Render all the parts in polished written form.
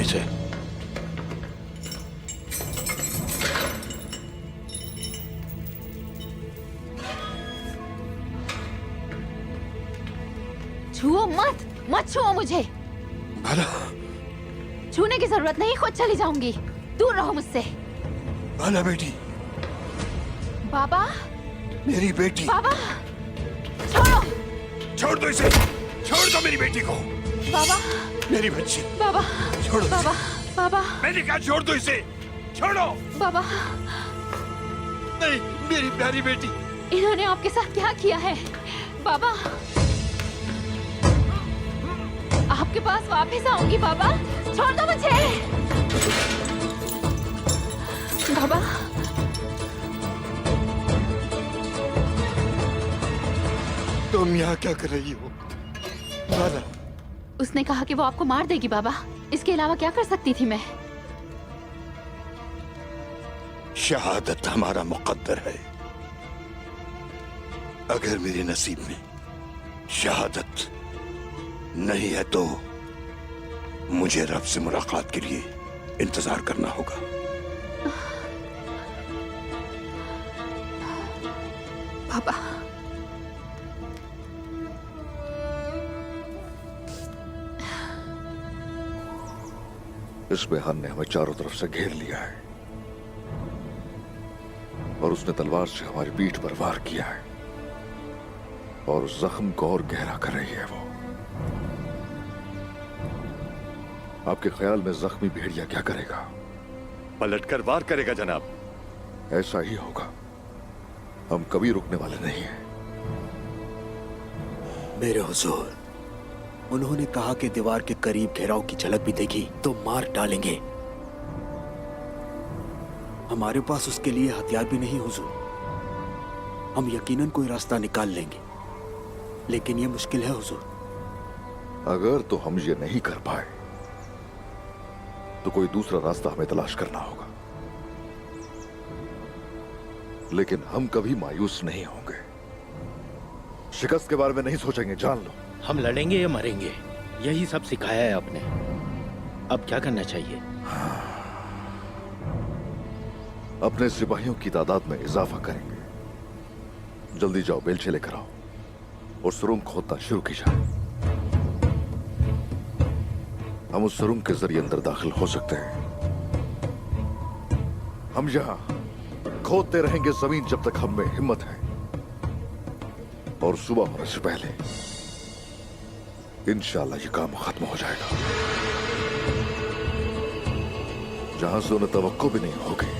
इसे। छुओ मत, मत छुओ मुझे। बाला, छूने की जरूरत नहीं, खुद चली जाऊंगी। दूर रहो मुझसे। बाला बेटी, बाबा, मेरी बेटी। बाबा, छोड़ो। छोड़ दो इसे, छोड़ दो मेरी बेटी को। बाबा, मेरी बच्ची। बाबा, छोड़ो बाबा, बाबा, मैंने कहा छोड़ दो इसे, छोड़ो। बाबा, नहीं, मेरी प्यारी बेटी। इन्होंने आपके साथ क्या किया है? बाबा, आपके पास वापस आऊंगी बाबा, छोड़ दो मुझे। बाबा, तुम यहाँ क्या कर रही हो? बाला, उसने कहा कि वो आपको मार देगी बाबा, इसके अलावा क्या कर सकती थी मैं? शहादत हमारा मुकद्दर है। अगर मेरे नसीब में शहादत नहीं है तो मुझे रब से मुलाकात के लिए इंतजार करना होगा। बाबा, इस बेहान ने हमें चारों तरफ से घेर लिया है और उसने तलवार से हमारी पीठ पर वार किया है और उस जख्म को और गहरा कर रही है वो। आपके ख्याल में जख्मी भेड़िया क्या करेगा? पलटकर वार करेगा जनाब। ऐसा ही होगा। हम कभी रुकने वाले नहीं हैं। मेरे हुजूर, उन्होंने कहा कि दीवार के करीब घेराव की झलक भी देखी तो मार डालेंगे। हमारे पास उसके लिए हथियार भी नहीं हुजूर। हम यकीनन कोई रास्ता निकाल लेंगे, लेकिन यह मुश्किल है हुजूर। अगर तो हम ये नहीं कर पाए तो कोई दूसरा रास्ता हमें तलाश करना होगा, लेकिन हम कभी मायूस नहीं होंगे। शिकस्त के बारे में नहीं सोचेंगे, जान लो। हम लड़ेंगे या मरेंगे, यही सब सिखाया है आपने। अब क्या करना चाहिए? अपने सिपाहियों की तादाद में इजाफा करेंगे। जल्दी जाओ, बेलचे लेकर आओ और सुरंग खोदना शुरू की जाए। हम उस सुरंग के जरिए अंदर दाखिल हो सकते हैं। हम यहां खोदते रहेंगे जमीन जब तक हम में हिम्मत है, और सुबह होने से पहले इंशाल्लाह ये काम खत्म हो जाएगा। जहां से उन्हें तवक्को भी नहीं होगी,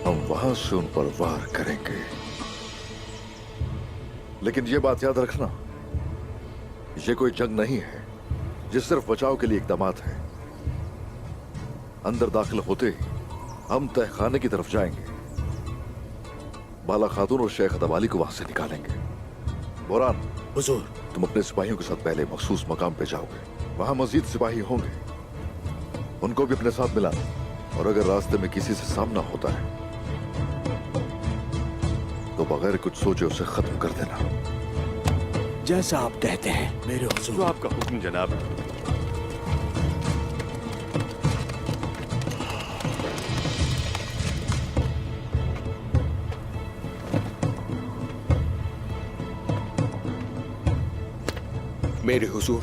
हम वहां से उन पर वार करेंगे। लेकिन ये बात याद रखना, ये कोई जंग नहीं है, ये सिर्फ बचाव के लिए इकदामात है। अंदर दाखिल होते ही हम तहखाने की तरफ जाएंगे। बाला खातून और शेख अदवाली को वहां से निकालेंगे। बोरान, हुजूर, तुम अपने सिपाहियों के साथ पहले मखसूस मकाम पे जाओगे। वहां मजीद सिपाही होंगे, उनको भी अपने साथ मिलाना। और अगर रास्ते में किसी से सामना होता है तो बगैर कुछ सोचे उसे खत्म कर देना। जैसा आप कहते हैं मेरे हुजूर। जो आपका हुक्म जनाब। मेरे हुजूर,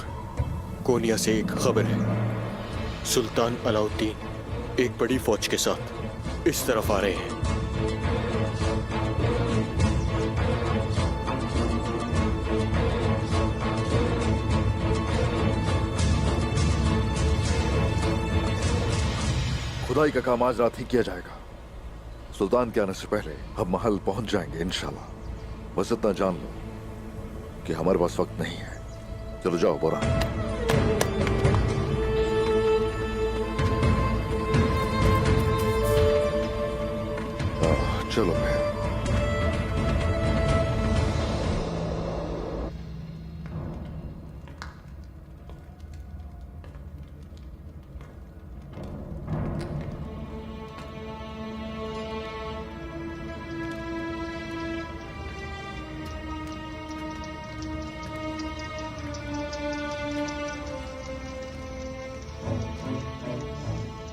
कोनिया से एक खबर है। सुल्तान अलाउद्दीन एक बड़ी फौज के साथ इस तरफ आ रहे हैं। खुदाई का काम आज रात ही किया जाएगा। सुल्तान के आने से पहले हम महल पहुंच जाएंगे इंशाल्लाह। बस इतना जान लो कि हमारे पास वक्त नहीं है। चलो जाओ बोरा। चलो मैं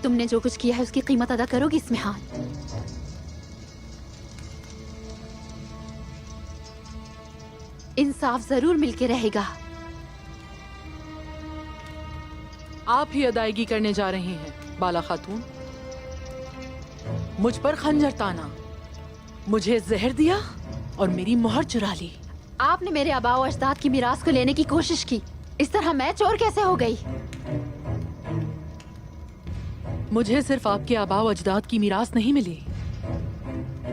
तुमने जो कुछ किया है उसकी कीमत अदा करोगी इस्मिहान। इंसाफ जरूर मिलके रहेगा। आप ही अदायगी करने जा रही हैं बाला खातून। मुझ पर खंजर ताना, मुझे जहर दिया और मेरी मोहर चुरा ली। आपने मेरे आबाओ अजदाद की मिरास को लेने की कोशिश की, इस तरह मैं चोर कैसे हो गई? मुझे सिर्फ आपके आबाओ अजदाद की मिरास नहीं मिली,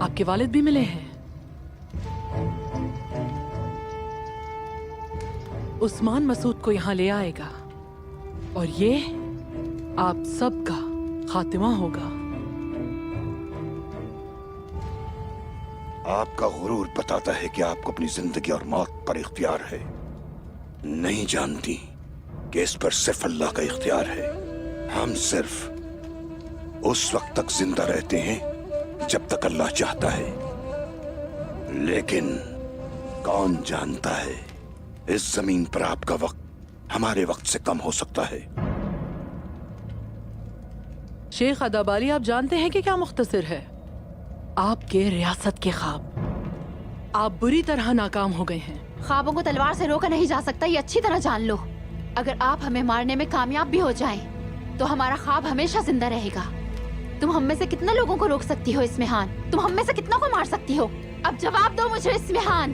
आपके वालिद भी मिले हैं। उस्मान मसूद को यहाँ ले आएगा और ये आप सबका खातिमा होगा। आपका गुरूर बताता है कि आपको अपनी जिंदगी और मौत पर इख्तियार है। नहीं जानती कि इस पर सिर्फ अल्लाह का इख्तियार है। हम सिर्फ उस वक्त तक जिंदा रहते हैं जब तक अल्लाह चाहता है, लेकिन कौन जानता है इस जमीन पर आपका वक्त हमारे वक्त से कम हो सकता है। शेख अदाबाली, आप जानते हैं कि क्या मुख्तसर है? आपके रियासत के ख्वाब आप बुरी तरह नाकाम हो गए हैं। ख्वाबों को तलवार से रोका नहीं जा सकता, ये अच्छी तरह जान लो। अगर आप हमें मारने में कामयाब भी हो जाएं, तो हमारा ख्वाब हमेशा जिंदा रहेगा। तुम हम में से कितने लोगों को रोक सकती हो इस्मिहान? तुम हम में से कितनों को मार सकती हो? अब जवाब दो मुझे इस्मिहान।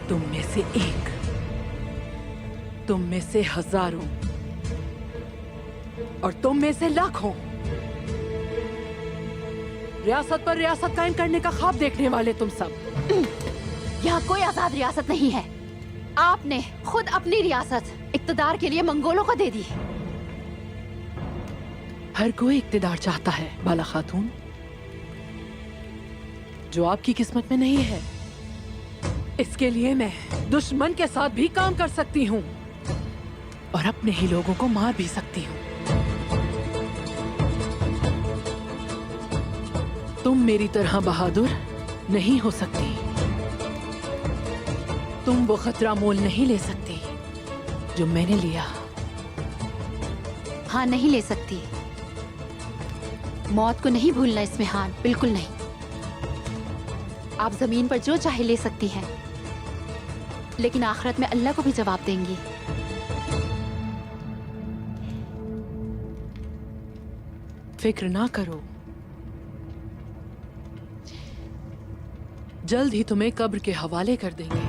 तुम में से एक, तुम में से हजारों और तुम में से लाखों। रियासत पर रियासत कायम करने का ख्वाब देखने वाले तुम सब। यहाँ कोई आजाद रियासत नहीं है। आपने खुद अपनी रियासत इक्तदार के लिए मंगोलों को दे दी। हर कोई इक्तदार चाहता है बाला खातून, जो आपकी किस्मत में नहीं है। इसके लिए मैं दुश्मन के साथ भी काम कर सकती हूँ और अपने ही लोगों को मार भी सकती हूँ। तुम मेरी तरह बहादुर नहीं हो सकती। तुम वो खतरा मोल नहीं ले सकती जो मैंने लिया। हाँ, नहीं ले सकती। मौत को नहीं भूलना इस्मिहान, बिल्कुल नहीं। आप जमीन पर जो चाहे ले सकती हैं, लेकिन आखिरत में अल्लाह को भी जवाब देंगी। फिक्र ना करो, जल्द ही तुम्हें कब्र के हवाले कर देंगे।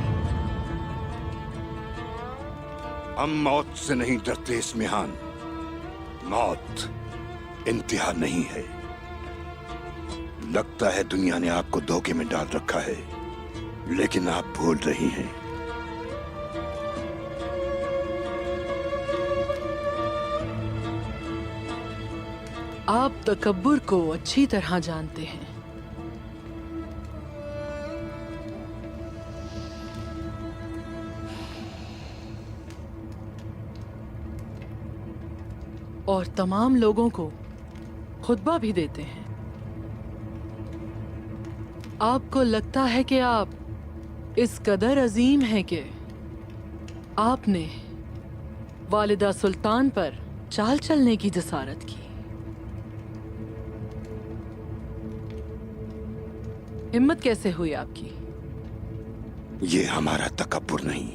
हम मौत से नहीं डरते इस्मिहान। मौत इंतहा नहीं है। लगता है दुनिया ने आपको धोखे में डाल रखा है, लेकिन आप भूल रही हैं। आप तकब्बुर को अच्छी तरह जानते हैं। और तमाम लोगों को खुतबा भी देते हैं। आपको लगता है कि आप इस कदर अजीम हैं कि आपने वालिदा सुल्तान पर चाल चलने की जसारत की। हिम्मत कैसे हुई आपकी? ये हमारा तकब्बुर नहीं,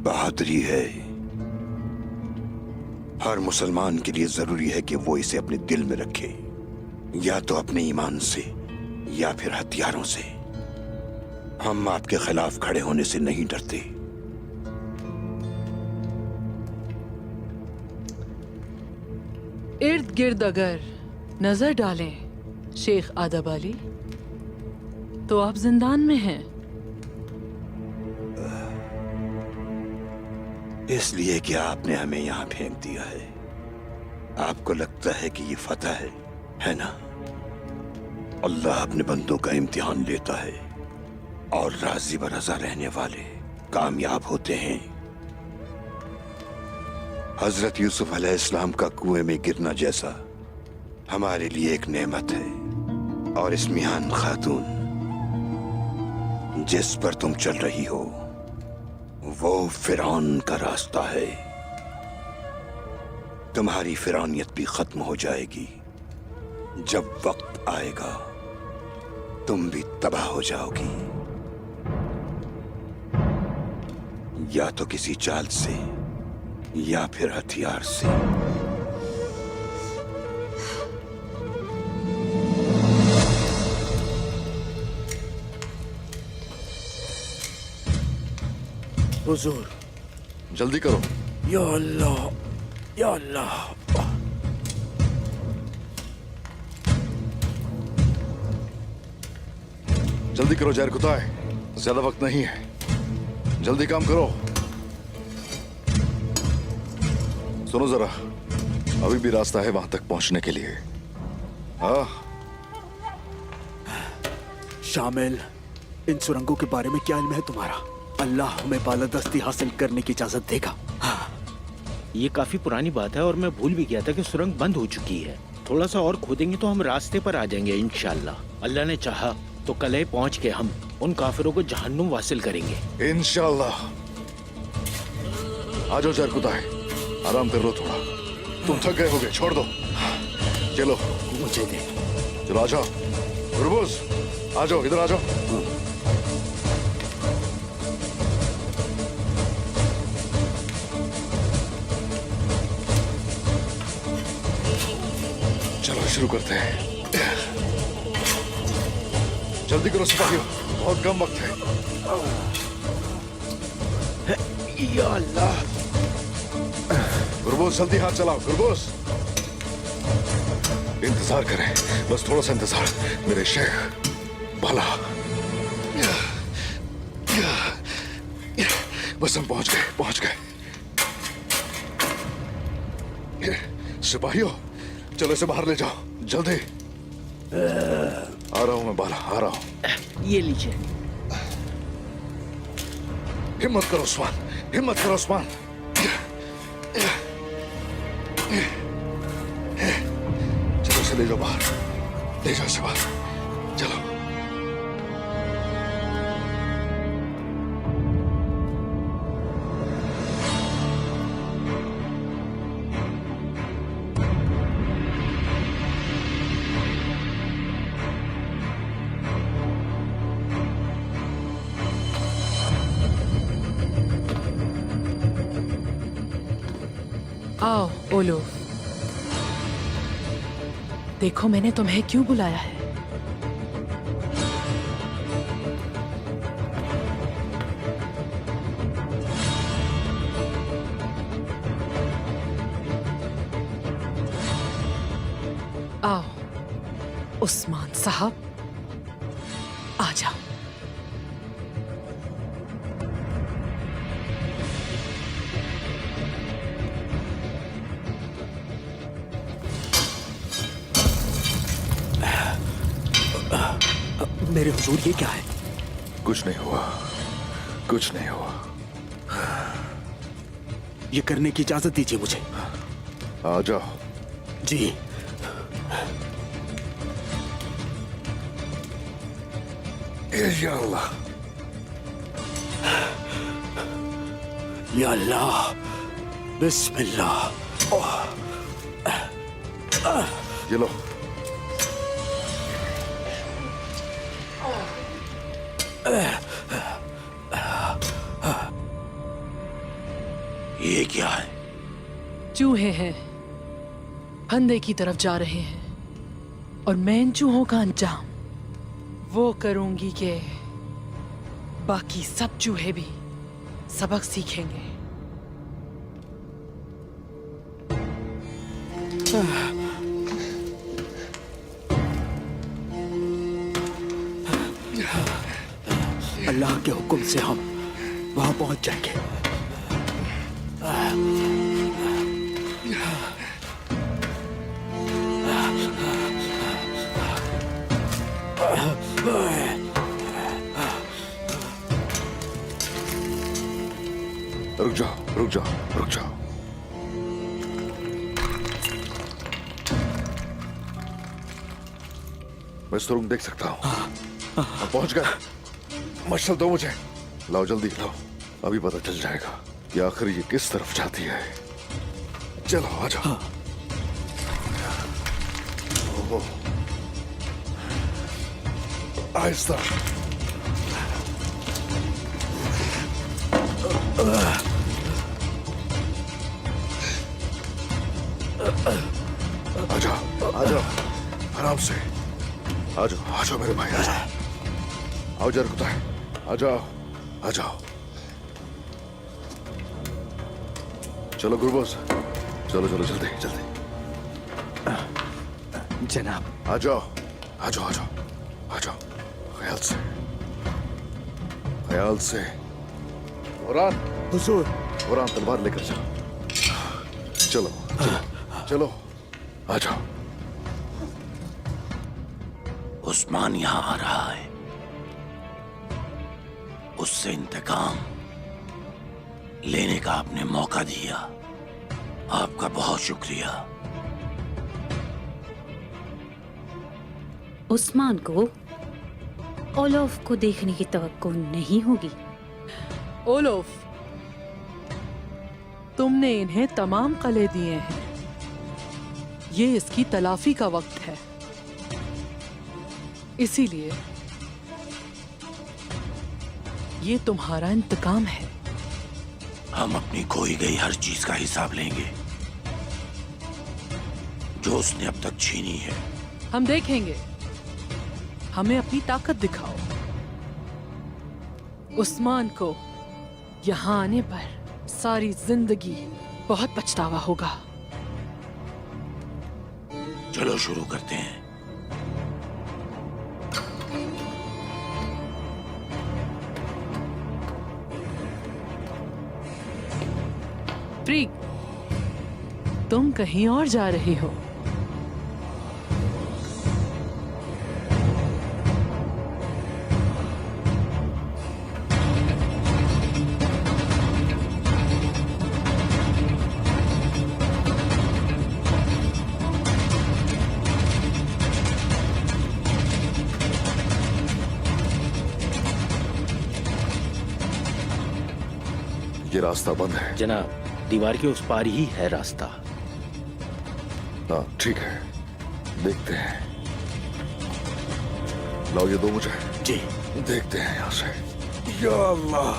बहादुरी है। हर मुसलमान के लिए जरूरी है कि वो इसे अपने दिल में रखे, या तो अपने ईमान से या फिर हथियारों से। हम आपके खिलाफ खड़े होने से नहीं डरते। इर्द गिर्द अगर नजर डालें शेख आदाबाली, तो आप जिंदान में हैं। इसलिए कि आपने हमें यहाँ फेंक दिया है। आपको लगता है कि ये फतह है ना? अल्लाह अपने बंदों का इम्तिहान लेता है और राजी व रजा रहने वाले कामयाब होते हैं। हजरत यूसुफ अलैहिस्सलाम का कुएं में गिरना जैसा हमारे लिए एक नेमत है, और इस्मिहान खातून, जिस पर तुम चल रही हो वो फिरौन का रास्ता है। तुम्हारी फिरौनियत भी खत्म हो जाएगी। जब वक्त आएगा तुम भी तबाह हो जाओगी, या तो किसी चाल से या फिर हथियार से। हुजूर, जल्दी करो। या अल्लाह, या अल्लाह। जल्दी करो जहर कुताए, ज्यादा वक्त नहीं है, जल्दी काम करो। सुनो जरा, अभी भी रास्ता है वहां तक पहुंचने के लिए। हाँ, शामिल, इन सुरंगों के बारे में क्या इल्म है तुम्हारा? अल्लाह हमें बालादस्ती हासिल करने की इजाजत देगा। ये काफी पुरानी बात है और मैं भूल भी गया था कि सुरंग बंद हो चुकी है। थोड़ा सा और खोदेंगे तो हम रास्ते पर आ जाएंगे इंशाल्लाह। अल्लाह ने चाहा तो कल पहुंच के हम उन काफिरों को जहन्नुम वासिल करेंगे इंशाल्लाह। आ जाओ जहर कुताए, आराम कर लो थोड़ा, तुम थक गए होगे, छोड़ दो। चलो मुझे दे। चलो आ जाओ। गुरबूज, आ जाओ, इधर आ जाओ। चलो शुरू करते हैं। जल्दी करो सिपाहियों, बहुत कम वक्त है। या अल्लाह। गुरबूज जल्दी हाथ चलाओ, गुरबूज। इंतजार करें, बस थोड़ा सा इंतजार मेरे शेख भला। बस हम पहुंच गए। सिपाहियों, चलो इसे बाहर ले जाओ, जल्दी। आ रहा हूं मैं बाला, आ रहा हूं। ये लीजिए। हिम्मत करो उस्मान, हिम्मत करो उस्मान। चलो इसे ले जाओ बाहर, ले जाओ इसे बाहर, चलो। आओ ओलो, देखो मैंने तुम्हें क्यों बुलाया है। आओ उस्मान साहब, आ जाओ। मेरे हुजूर, ये क्या है? कुछ नहीं हुआ, कुछ नहीं हुआ। ये करने की इजाजत दीजिए मुझे। आ जाओ। जी। या अल्लाह, या अल्लाह, बिस्मिल्लाह। ये लो। ये क्या है? चूहे हैं, फंदे की तरफ जा रहे हैं, और मैं इन चूहों का अंजाम वो करूंगी कि बाकी सब चूहे भी सबक सीखेंगे। अल्लाह के हुक्म से हम वहां पहुंच जाएंगे। रुक जाओ, रुक जाओ, रुक जाओ। मैं सुरंग देख सकता हूँ। हम पहुंच गए। मशल दो मुझे। लाओ जल्दी लाओ, अभी पता चल जाएगा कि आखिर ये किस तरफ जाती है। चलो आ जाओ। ओहो। आहिस्ता। आ जाओ आराम से। आ जाओ मेरे भाई, आ जाओ। आओ जरा कुत्ता है, आ जाओ। चलो गुरबोस, चलो जल्दी। जनाब। आ जाओ। ख्याल से। वरान हुजूर। तलवार लेकर चलो। आ जाओ। उस्मान यहां आ रहा है, उससे इंतकाम लेने का आपने मौका दिया, आपका बहुत शुक्रिया। उस्मान को ओलोफ को देखने की तवक्को नहीं होगी। ओलोफ, तुमने इन्हें तमाम कले दिए हैं, ये इसकी तलाफी का वक्त है। इसीलिए ये तुम्हारा इंतकाम है। हम अपनी खोई गई हर चीज का हिसाब लेंगे जो उसने अब तक छीनी है। हम देखेंगे, हमें अपनी ताकत दिखाओ। उस्मान को यहाँ आने पर सारी जिंदगी बहुत पछतावा होगा। चलो शुरू करते हैं। फ्रीक, तुम कहीं और जा रही हो। ये रास्ता बंद है। जनाब, दीवार के उस पार ही है रास्ता। हाँ ठीक है, देखते हैं। लाओ ये दो मुझे। जी। देखते हैं यहाँ से। या अल्लाह।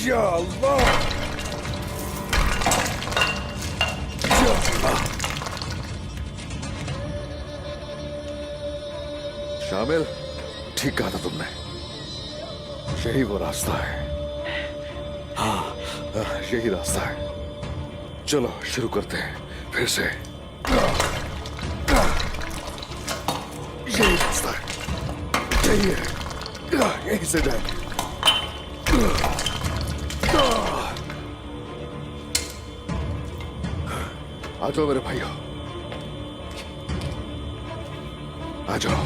या अल्लाह। या अल्लाह। शामिल, ठीक कहा था तुमने, यही वो रास्ता है। हाँ, यही रास्ता है। चलो शुरू करते हैं फिर से। यही रास्ता है, यही है, यहीं से जाएंगे। आ जाओ मेरे भाइयों, आ जाओ।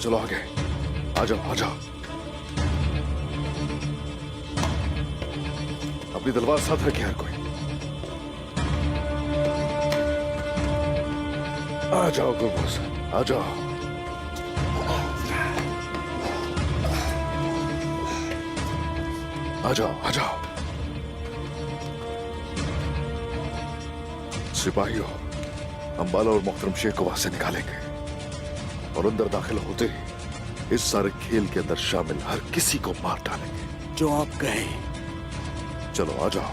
चलो आगे, आ जाओ। अपनी तलवार साथ रखे हर कोई। आ जाओ गुरबोस, आ जाओ। आ जाओ। सिपाहियों, अंबाला और मोहतरम शेख को वहां से निकालेंगे और अंदर दाखिल होते ही इस सारे खेल के अंदर शामिल हर किसी को मार डालेंगे। जो आप कहें। चलो आ जाओ।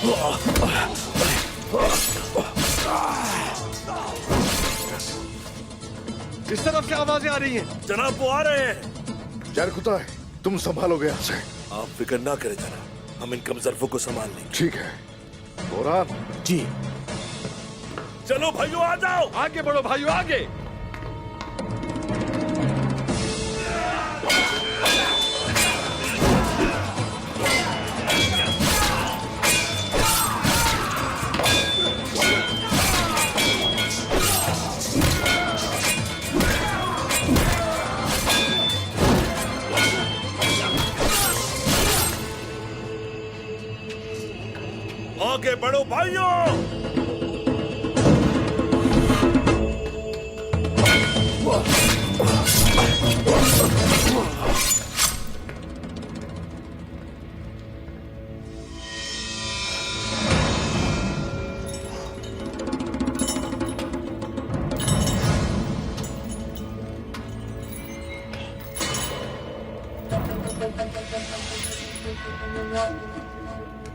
किस तरफ से आवाजें आ रही हैं? जनाब वो आ रहे हैं। यार खुदा है, तुम संभालोगे यहाँ से। आप फिक्र ना करें जनाब, हम इन कमजरफों को संभाल लेंगे। ठीक है बोरान। जी। चलो भाइयों आ जाओ। आगे बढ़ो भाइयों आगे। आगे बढ़ो भाइयों।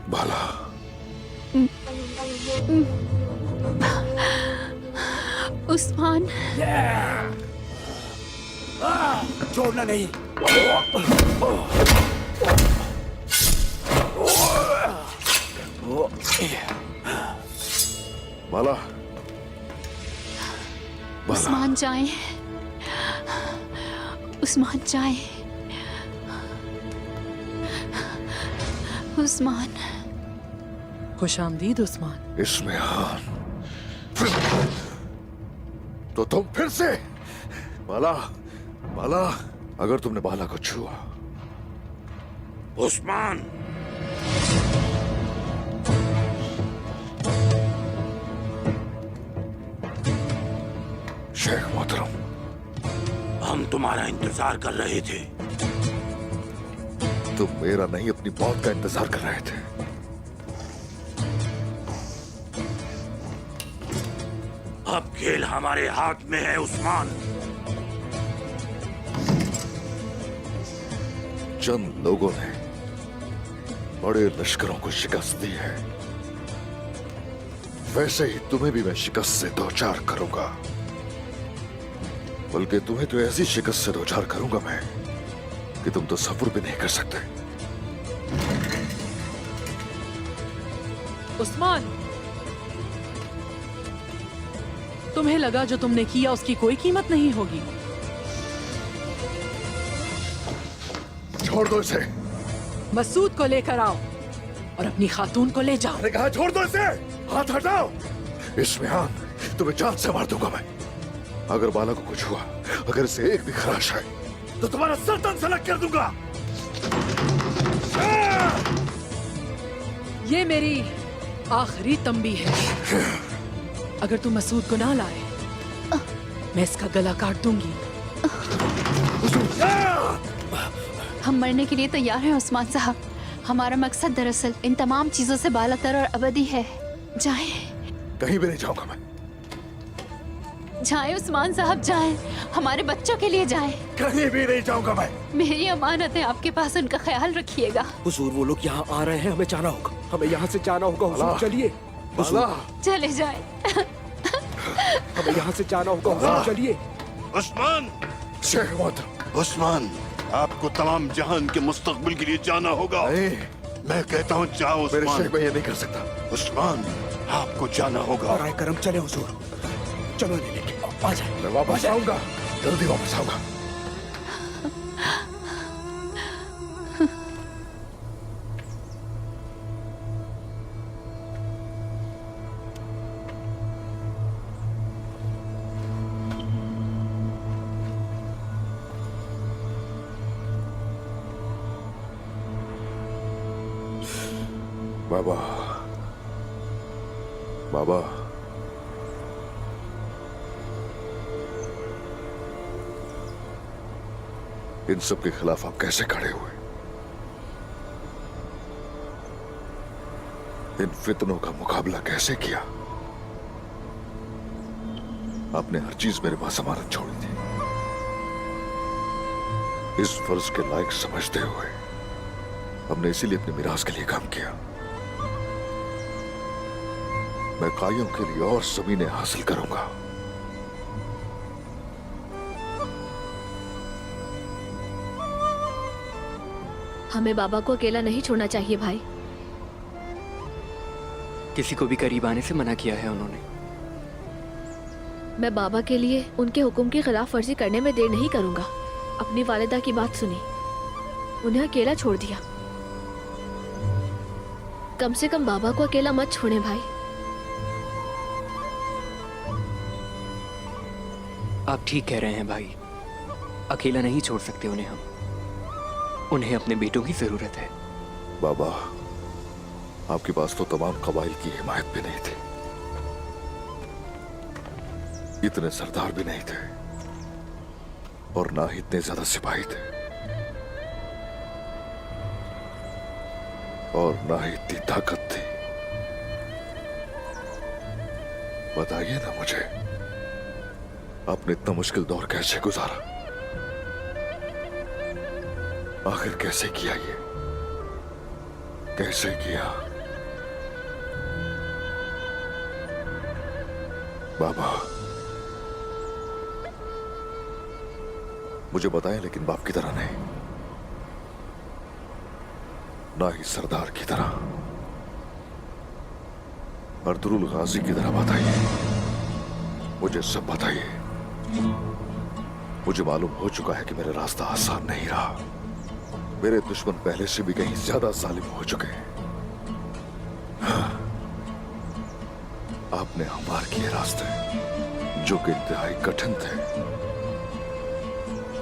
बाला उस्मान, छोड़ना नहीं। बाला उस्मान जाएं, उस्मान जाएं, उस्मान। खुश आमदीद उस्मान। इसमें हान तो तुम फिर से बाला बाला, अगर तुमने बाला को छुआ। उस्मान, शेख मोहतरम, हम तुम्हारा इंतजार कर रहे थे। तुम मेरा नहीं अपनी मौत का इंतजार कर रहे थे। अब खेल हमारे हाथ में है उस्मान। चंद लोगों ने बड़े लश्करों को शिकस्त दी है, वैसे ही तुम्हें भी मैं शिकस्त से दो चार करूंगा। बल्कि तुम्हें तो ऐसी शिकस्त से दो चार करूंगा मैं कि तुम तो सब्र भी नहीं कर सकते। उस्मान, तुम्हें लगा जो तुमने किया उसकी कोई कीमत नहीं होगी। छोड़ दो इसे। मसूद को लेकर आओ और अपनी खातून को ले जाओ। मैंने कहा छोड़ दो इसे, हाथ हटाओ। इसमें आन तुम्हें जान से मार दूंगा मैं। अगर बाला को कुछ हुआ, अगर इसे एक भी खराश है तो तुम्हारा सर सलग कर दूंगा। ये मेरी आखिरी तंबी है। अगर तुम मसूद को ना लाए, मैं इसका गला काट दूंगी। हम मरने के लिए तैयार हैं उस्मान साहब। हमारा मकसद दरअसल इन तमाम चीजों से बालातर और अबदी है। जाएं, कहीं भी नहीं जाऊंगा मैं। जाएं उस्मान साहब, जाएं। हमारे बच्चों के लिए जाएं। कहीं भी नहीं जाऊंगा मैं। मेरी अमानत है आपके पास, उनका ख्याल रखिएगा। हुजूर वो लोग यहाँ आ रहे हैं, हमें जाना होगा। हमें यहाँ से जाना होगा हुजूर, चलिए। बाला, चले जाएं। हमें यहाँ से जाना होगा हुजूर, चलिए। उस्मान, शेख मोहतरम। उस्मान, आपको तमाम जहान के मुस्तकबिल के लिए जाना होगा। नहीं, मैं कहता हूँ जाओ मेरे उस्मान। शेख, मैं ये नहीं कर सकता। उस्मान, आपको जाना होगा। राय करम चले हुजूर, चलो इन्हें लेके आ जाए। मैं वापस आऊंगा, जल्दी वापस आऊंगा। बाबा, बाबा, इन सब के खिलाफ आप कैसे खड़े हुए? इन फितनों का मुकाबला कैसे किया? आपने हर चीज मेरे पास अमानत छोड़ी थी। इस फर्ज के लायक समझते हुए हमने इसीलिए अपने मिराज के लिए काम किया। मैं कायों के लिए और जमीनें हासिल करूंगा। हमें बाबा को अकेला नहीं छोड़ना चाहिए भाई। किसी को भी करीब आने से मना किया है उन्होंने। मैं बाबा के लिए उनके हुक्म की खिलाफ वर्जी करने में देर नहीं करूंगा। अपनी वालिदा की बात सुनी, उन्हें अकेला छोड़ दिया। कम से कम बाबा को अकेला मत छोड़ें भाई। आप ठीक कह रहे हैं भाई, अकेला नहीं छोड़ सकते उन्हें हम। उन्हें अपने बेटों की जरूरत है। बाबा, आपके पास तो तमाम कबाइल की हिमायत भी नहीं थी, इतने सरदार भी नहीं थे, और ना ही इतने ज्यादा सिपाही थे, और ना ही इतनी ताकत थी। बताइए ना मुझे, आपने इतना मुश्किल दौर कैसे गुजारा? आखिर कैसे किया ये? कैसे किया? बाबा, मुझे बताएं, लेकिन बाप की तरह नहीं, ना ही सरदार की तरह, अर्तुरुल गाजी की तरह बताइए। मुझे सब बताइए। मुझे मालूम हो चुका है कि मेरा रास्ता आसान नहीं रहा। मेरे दुश्मन पहले से भी कहीं ज्यादा जालिम हो चुके हैं। हाँ, आपने हमवार किए रास्ते जो कि इंतहाई कठिन थे,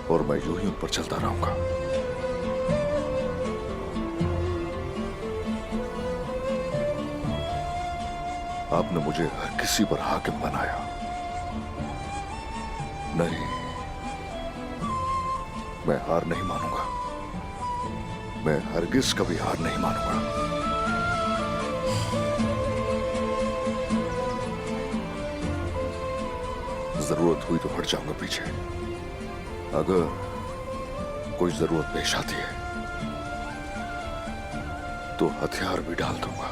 और मैं यूं ही उन पर चलता रहूंगा। आपने मुझे हर किसी पर हाकिम बनाया। नहीं, मैं हार नहीं मानूंगा। मैं हरगिज कभी हार नहीं मानूंगा। जरूरत हुई तो हट जाऊंगा पीछे। अगर कोई जरूरत पेश आती है तो हथियार भी डाल दूंगा,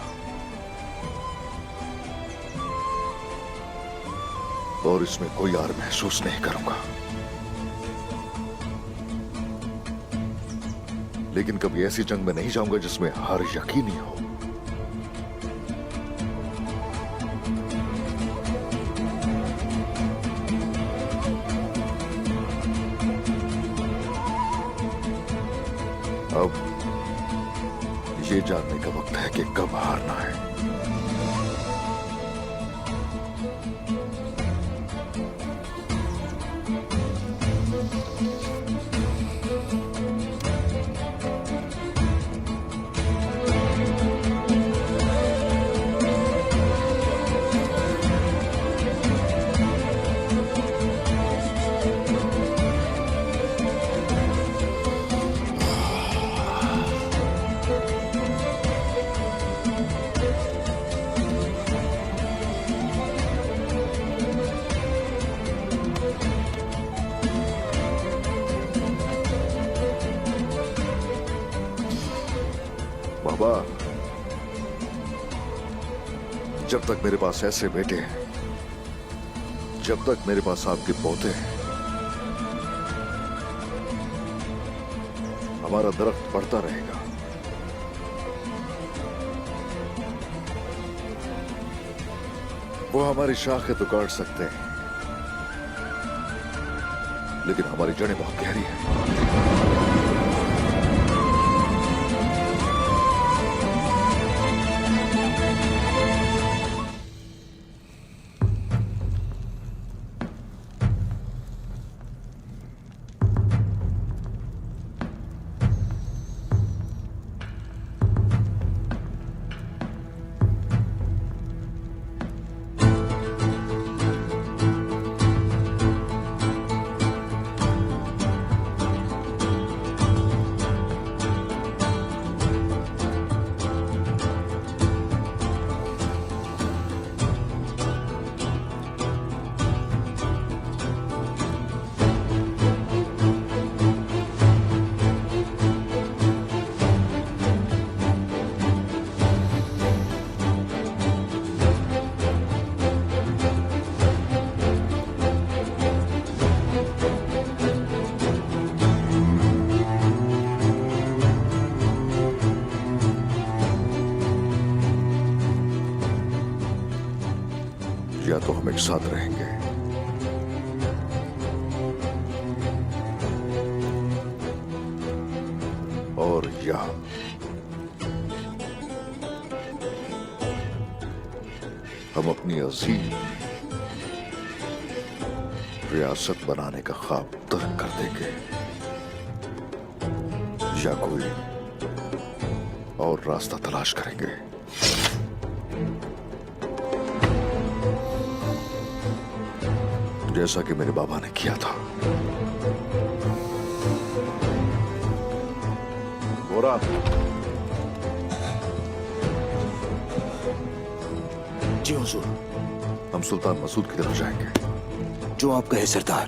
और इसमें कोई आर महसूस नहीं करूंगा। लेकिन कभी ऐसी जंग में नहीं जाऊंगा जिसमें हार यकीनी हो। अब ये जानने का वक्त है कि कब हारना है। बाबा, जब तक मेरे पास ऐसे बेटे हैं, जब तक मेरे पास आपके पोते हैं, हमारा दरख्त बढ़ता रहेगा। वो हमारी शाखें तो काट सकते हैं, लेकिन हमारी जड़ें बहुत गहरी हैं। या तो हम एक साथ रहेंगे और या हम अपनी अजीम रियासत बनाने का ख्वाब तर्क कर देंगे या कोई और रास्ता तलाश करेंगे। जैसा कि मेरे बाबा ने किया था। गोरा, जी हुजूर। हम सुल्तान मसूद की तरफ जाएंगे। जो आप कहे सरदार।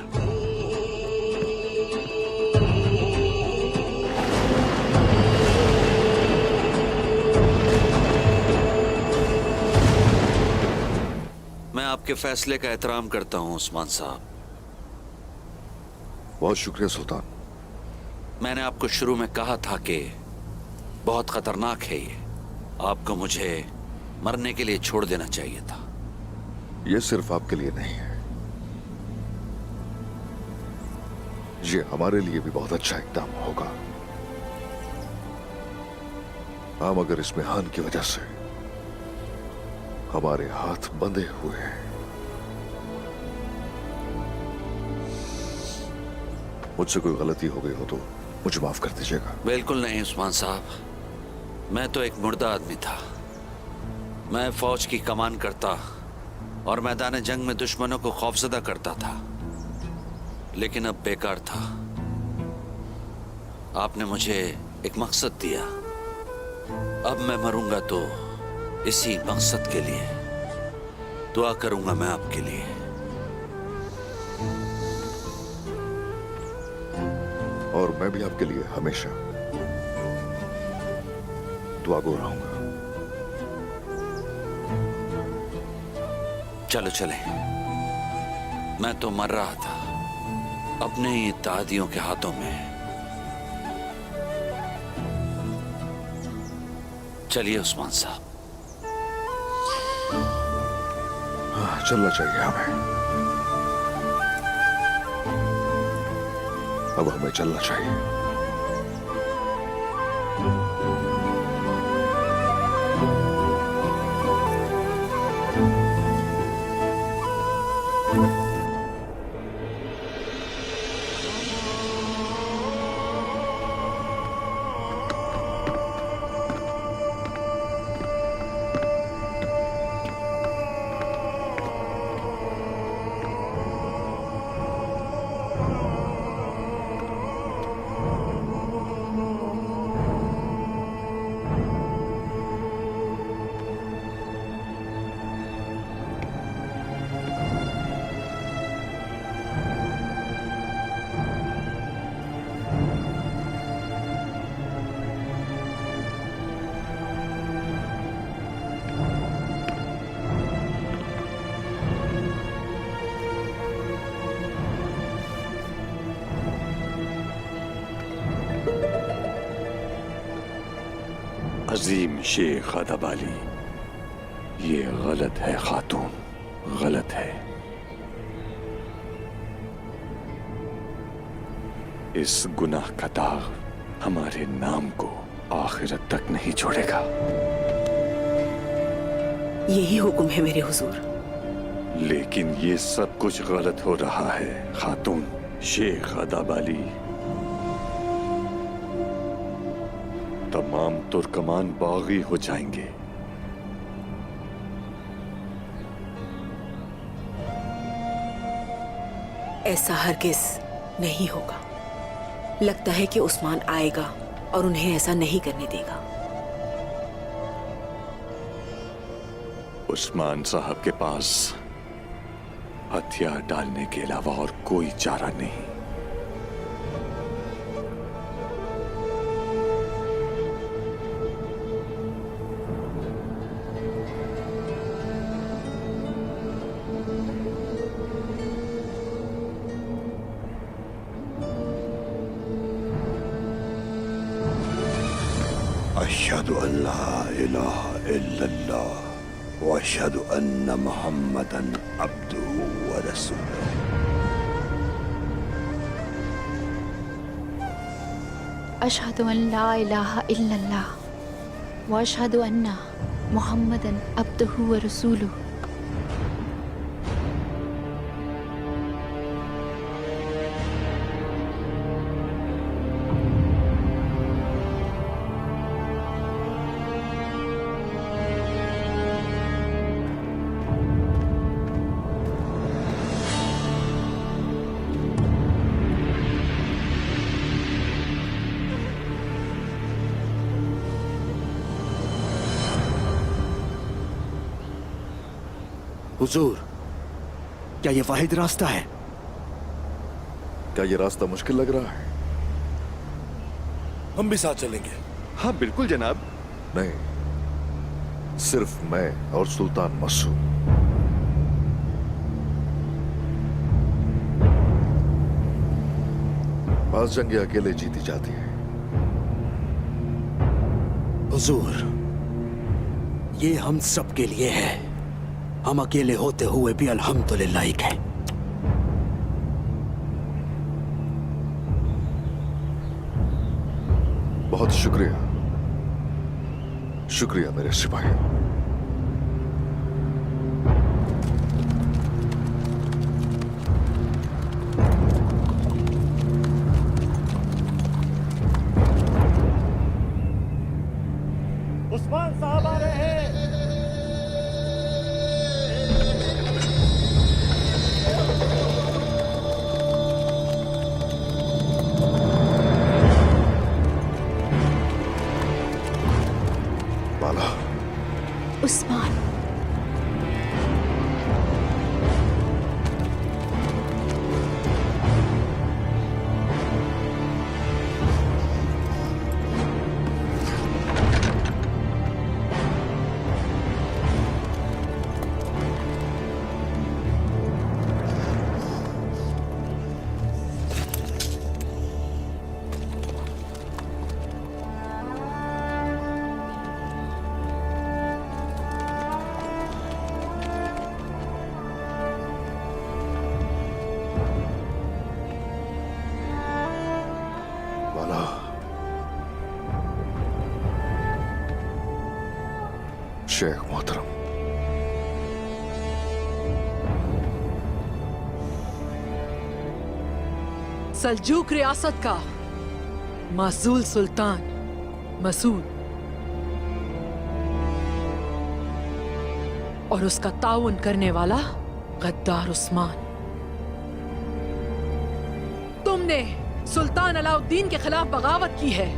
मैं आपके फैसले का एहतराम करता हूं उस्मान साहब। बहुत शुक्रिया सुल्तान। मैंने आपको शुरू में कहा था कि बहुत खतरनाक है ये। आपको मुझे मरने के लिए छोड़ देना चाहिए था। ये सिर्फ आपके लिए नहीं है, ये हमारे लिए भी बहुत अच्छा इक़दाम होगा। हम अगर इसमें हान की वजह से हमारे हाथ बंधे हुए हैं, मुझसे कोई गलती हो गई हो तो मुझे माफ कर दीजिएगा। बिल्कुल नहीं उस्मान साहब, मैं तो एक मुर्दा आदमी था। मैं फौज की कमान करता और मैदान जंग में दुश्मनों को खौफजदा करता था, लेकिन अब बेकार था। आपने मुझे एक मकसद दिया। अब मैं मरूंगा तो इसी मकसद के लिए। दुआ करूंगा मैं आपके लिए। और मैं भी आपके लिए हमेशा दुआगो रहूंगा। चलो चले। मैं तो मर रहा था अपने ही इत्तेहादियों के हाथों में। चलिए उस्मान साहब। हाँ, चलना चाहिए हमें। अब हमें चलना चाहिए। अजीम शेख अदबाली, ये गलत है खातून, गलत है। इस गुनाह का दाग हमारे नाम को आखिरत तक नहीं छोड़ेगा। यही हुक्म है मेरे हुजूर। लेकिन ये सब कुछ गलत हो रहा है खातून शेख अदबाली। तमाम तुर्कमान बागी हो जाएंगे। ऐसा हरगिज नहीं होगा। लगता है कि उस्मान आएगा और उन्हें ऐसा नहीं करने देगा। उस्मान साहब के पास हथियार डालने के अलावा और कोई चारा नहीं। अशहदु अल्ला इलाहा इल्लल्लाह वअशहदु अन्ना मुहम्मदन अब्दुहु व रसूलुहु। अशहदु अन ला इलाहा इल्लल्लाह व अशहदु अन्ना मुहम्मदन अब्दुहु व रसूलुहु। हुजूर, क्या ये वाहिद रास्ता है? क्या ये रास्ता मुश्किल लग रहा है? हम भी साथ चलेंगे। हाँ बिल्कुल जनाब। नहीं, सिर्फ मैं और सुल्तान मसूद। बाज जंगे अकेले जीती जाती है। हुजूर, ये हम सब के लिए है। हम अकेले होते हुए भी अल्हम्दुलिल्लाह एक है। बहुत शुक्रिया, शुक्रिया मेरे सिपाही। उस्मान साहब आ रहे हैं। बाला, उस्मान, बाला, शेख मोहतरम। सल्जूक रियासत का मासूल सुल्तान मसूद और उसका ताउन करने वाला गद्दार उस्मान। तुमने सुल्तान अलाउद्दीन के खिलाफ बगावत की है।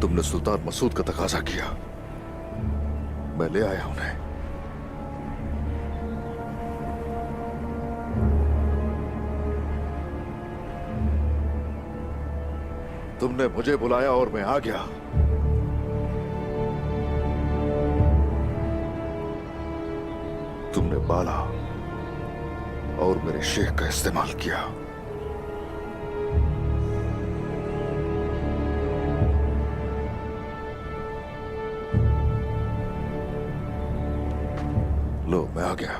तुमने सुल्तान मसूद का तकाजा किया, मैं ले आया उन्हें। तुमने मुझे बुलाया और मैं आ गया। तुमने बाला और मेरे शेख का इस्तेमाल किया। लो, मैं आ गया।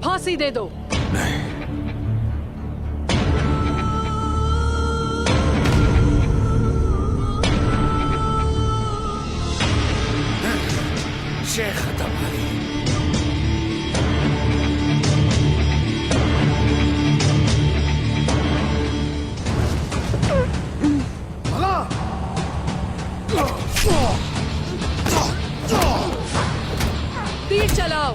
फांसी दे दो। नहीं, शेख खत्म है। तीर चलाओ।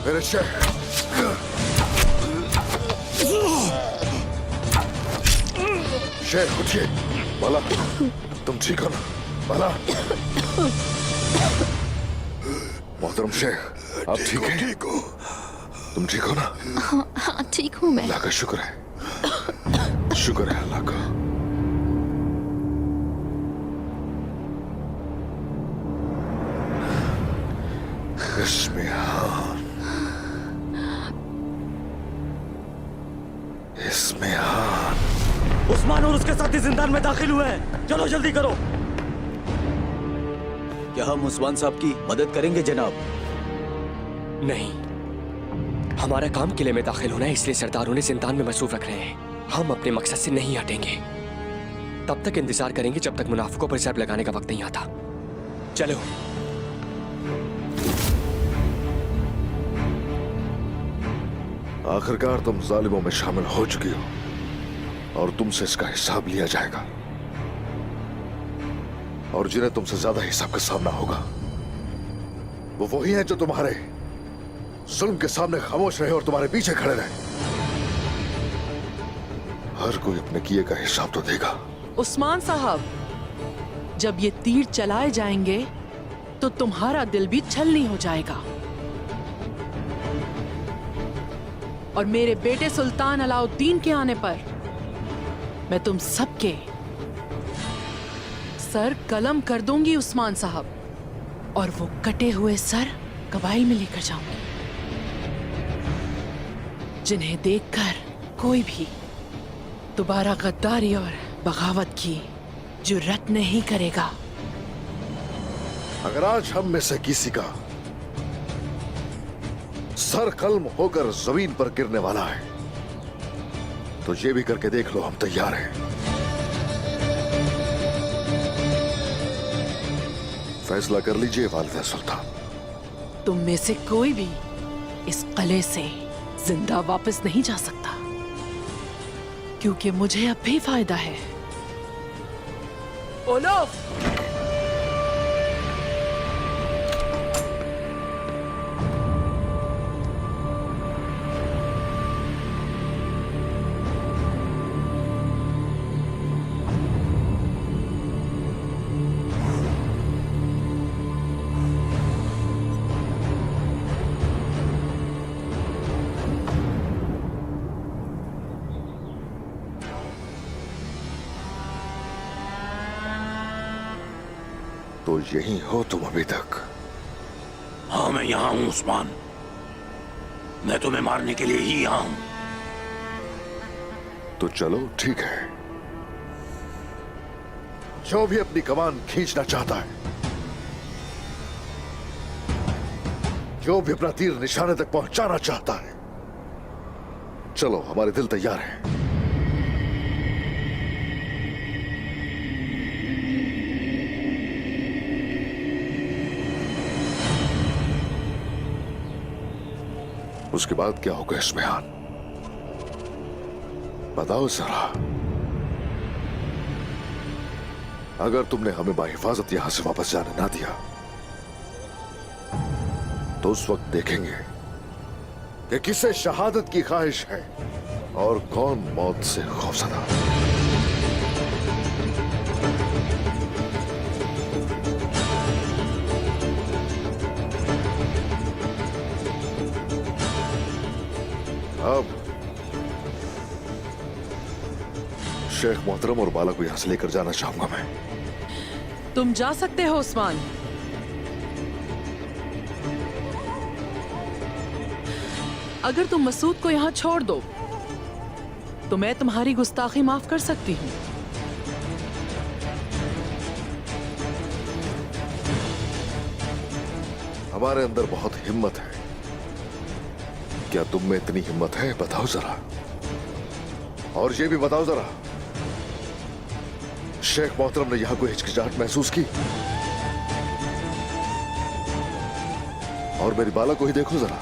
मेरे शेख, शेख उठिए। बाला, तुम ठीक हो ना? बाला, मोहतरम शेख, आप ठीक हैं? ठीक हो? तुम ठीक हो ना? हाँ ठीक हूँ मैं। अल्लाह का शुक्र है, शुक्र है अल्लाह का। इस्मिहान, इस्मिहान। उस्मान और उसके साथी जिंदान में दाखिल हुए हैं। चलो जल्दी करो। क्या हम उस्मान साहब की मदद करेंगे जनाब? नहीं, हमारा काम किले में दाखिल होना है, इसलिए सरदार उन्हें जिंदान में मसरूफ रख रहे हैं। हम अपने मकसद से नहीं हटेंगे। तब तक इंतजार करेंगे जब तक मुनाफिकों पर जरब लगाने का वक्त नहीं आता। चलो। आखिरकार तुम जालिमों में शामिल हो चुकी हो और तुमसे इसका हिसाब लिया जाएगा, और जिन्हें तुमसे ज्यादा हिसाब का सामना होगा वो वही हैं जो तुम्हारे जुल्म के सामने खामोश रहे और तुम्हारे पीछे खड़े रहे। हर कोई अपने किए का हिसाब तो देगा। उस्मान साहब, जब ये तीर चलाए जाएंगे तो तुम्हारा दिल भी छलनी हो जाएगा, और मेरे बेटे सुल्तान अलाउद्दीन के आने पर मैं तुम सबके सर कलम कर दूंगी उस्मान साहब, और वो कटे हुए सर कबाइल में लेकर जाऊंगी, जिन्हें देखकर कोई भी दोबारा गद्दारी और बगावत की जुर्रत नहीं करेगा। अगर आज हम में से किसी का सर कलम होकर जमीन पर गिरने वाला है तो ये भी करके देख लो, हम तैयार हैं। फैसला कर लीजिए वालिदा सुल्तान। तुम में से कोई भी इस किले से जिंदा वापस नहीं जा सकता, क्योंकि मुझे अब भी फायदा है। ओलोफ! तो यही हो तुम अभी तक? हाँ मैं यहां हूं उस्मान, मैं तुम्हें मारने के लिए ही यहां हूं। तो चलो ठीक है, जो भी अपनी कमान खींचना चाहता है, जो भी अपना तीर निशाने तक पहुंचाना चाहता है, चलो हमारे दिल तैयार हैं। उसके बाद क्या होगा इस्मिहान, बताओ जरा। अगर तुमने हमें बाहिफाजत यहां से वापस जाने ना दिया तो उस वक्त देखेंगे कि किसे शहादत की ख्वाहिश है और कौन मौत से खौफजदा। अब शेख मोहतरम और बाला को यहां से लेकर जाना चाहूंगा मैं। तुम जा सकते हो उस्मान, अगर तुम मसूद को यहां छोड़ दो तो मैं तुम्हारी गुस्ताखी माफ कर सकती हूँ। हमारे अंदर बहुत हिम्मत है, क्या तुम में इतनी हिम्मत है? बताओ जरा। और ये भी बताओ जरा, शेख मोहतरम ने यहां कोई हिचकिचाहट महसूस की? और मेरी बाला को ही देखो जरा,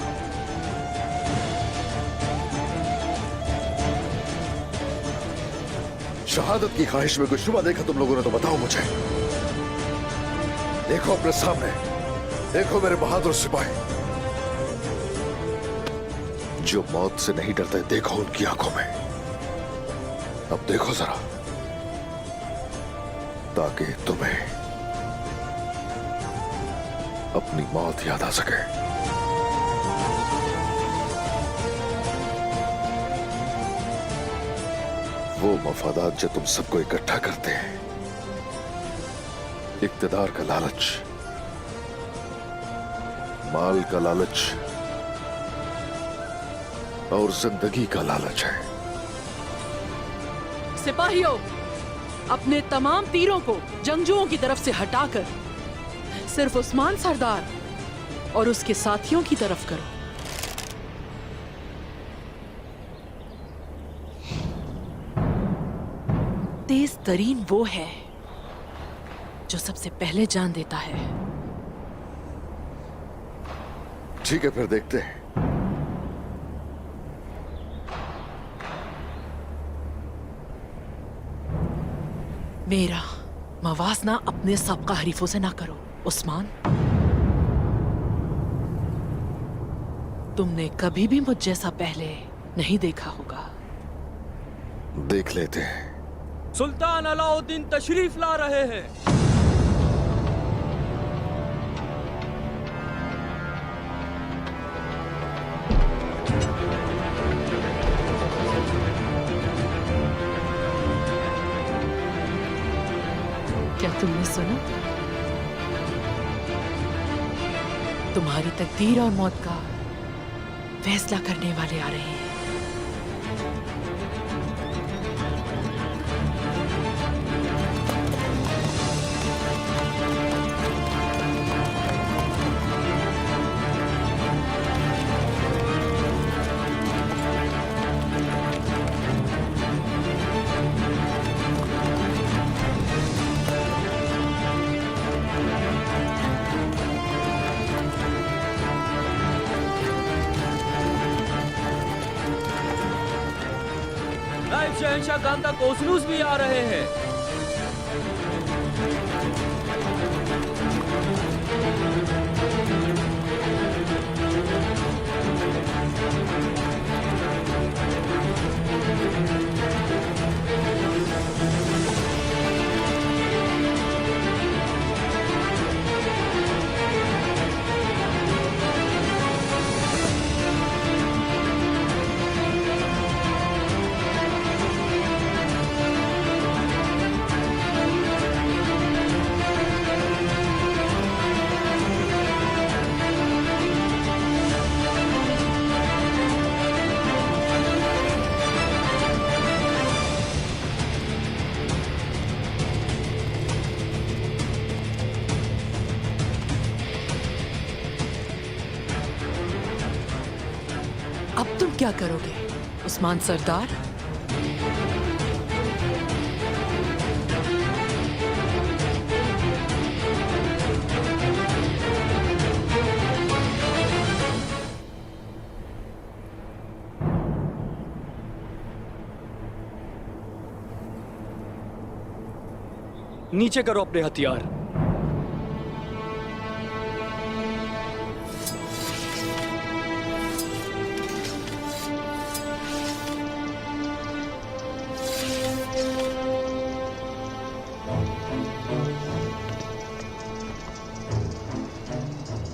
शहादत की ख्वाहिश में कोई शुबा देखा तुम लोगों ने तो बताओ मुझे। देखो अपने सामने, देखो मेरे बहादुर सिपाही, जो मौत से नहीं डरते देखो उनकी आंखों में। अब देखो जरा, ताकि तुम्हें अपनी मौत याद आ सके। वो मफादात जो तुम सबको इकट्ठा करते हैं, इक्तदार का लालच, माल का लालच और जिंदगी का लालच है। सिपाहियों, अपने तमाम तीरों को जंगजुओं की तरफ से हटाकर सिर्फ उस्मान सरदार और उसके साथियों की तरफ करो। तेज तरीन वो है जो सबसे पहले जान देता है। ठीक है, फिर देखते हैं। मेरा मवाजना अपने सबका हरीफों से ना करो उस्मान। तुमने कभी भी मुझ जैसा पहले नहीं देखा होगा। देख लेते हैं। सुल्तान अलाउद्दीन तशरीफ ला रहे हैं। क्या तुमने सुना? तुम्हारी तकदीर और मौत का फैसला करने वाले आ रहे हैं। नायब शहंशाह कांता कोसनूस भी आ रहे हैं। अब तुम क्या करोगे उस्मान सरदार? नीचे करो अपने हथियार।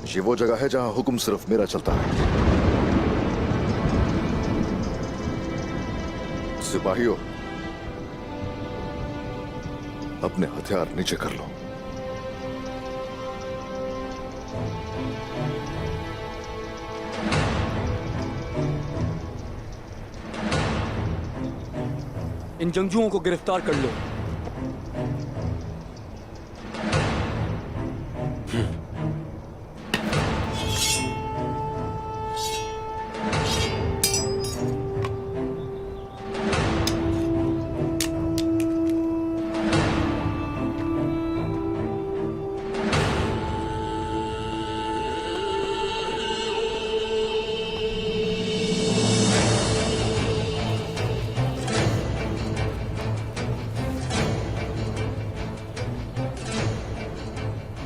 ये वो जगह है जहां हुक्म सिर्फ मेरा चलता है। सिपाहियों, अपने हथियार नीचे कर लो। इन जंगजुओं को गिरफ्तार कर लो।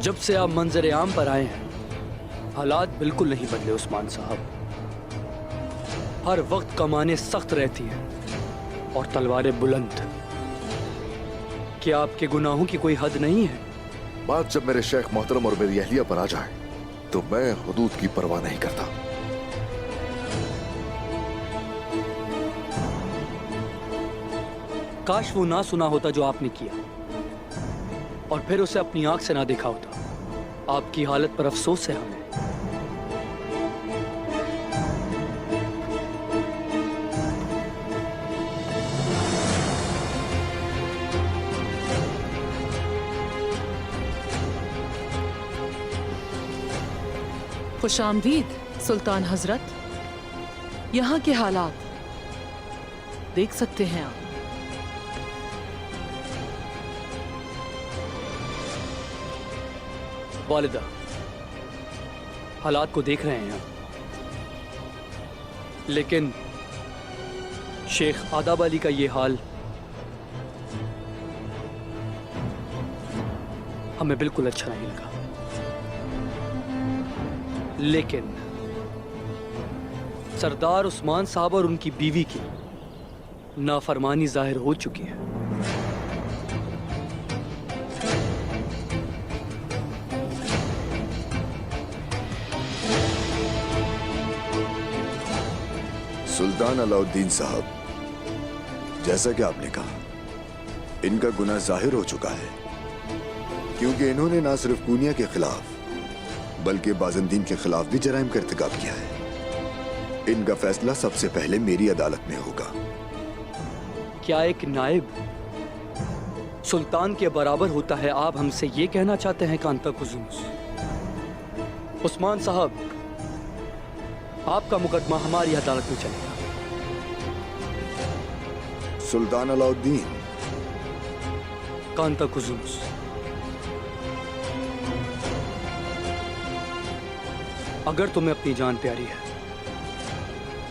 जब से आप मंजर आम पर आए हैं, हालात बिल्कुल नहीं बदले उस्मान साहब। हर वक्त कमाने सख्त रहती हैं और तलवारें बुलंद। क्या आपके गुनाहों की कोई हद नहीं है? बात जब मेरे शेख मोहतरम और मेरी अहलिया पर आ जाए तो मैं हुदूद की परवाह नहीं करता। काश वो ना सुना होता जो आपने किया और फिर उसे अपनी आंख से ना देखा होता। आपकी हालत पर अफसोस है हमें। खुशामदीद सुल्तान हजरत। यहाँ के हालात देख सकते हैं आप। वालिदा, हालात को देख रहे हैं, लेकिन शेख आदाब अली का ये हाल हमें बिल्कुल अच्छा नहीं लगा। लेकिन सरदार उस्मान साहब और उनकी बीवी की नाफरमानी जाहिर हो चुकी है। सुल्तान अलाउद्दीन साहब, जैसा कि आपने कहा, इनका गुनाह जाहिर हो चुका है, क्योंकि इन्होंने ना सिर्फ कूनिया के खिलाफ बल्कि बाज़ंतीन के खिलाफ भी जराइम का इर्तिकाब किया है। इनका फैसला सबसे पहले मेरी अदालत में होगा। क्या एक नायब सुल्तान के बराबर होता है? आप हमसे ये कहना चाहते हैं कांता कुजुनुस? उस्मान साहब, आपका मुकदमा हमारी अदालत में चलेगा। सुल्तान अलाउद्दीन, कांता कुजुनुस, अगर तुम्हें अपनी जान प्यारी है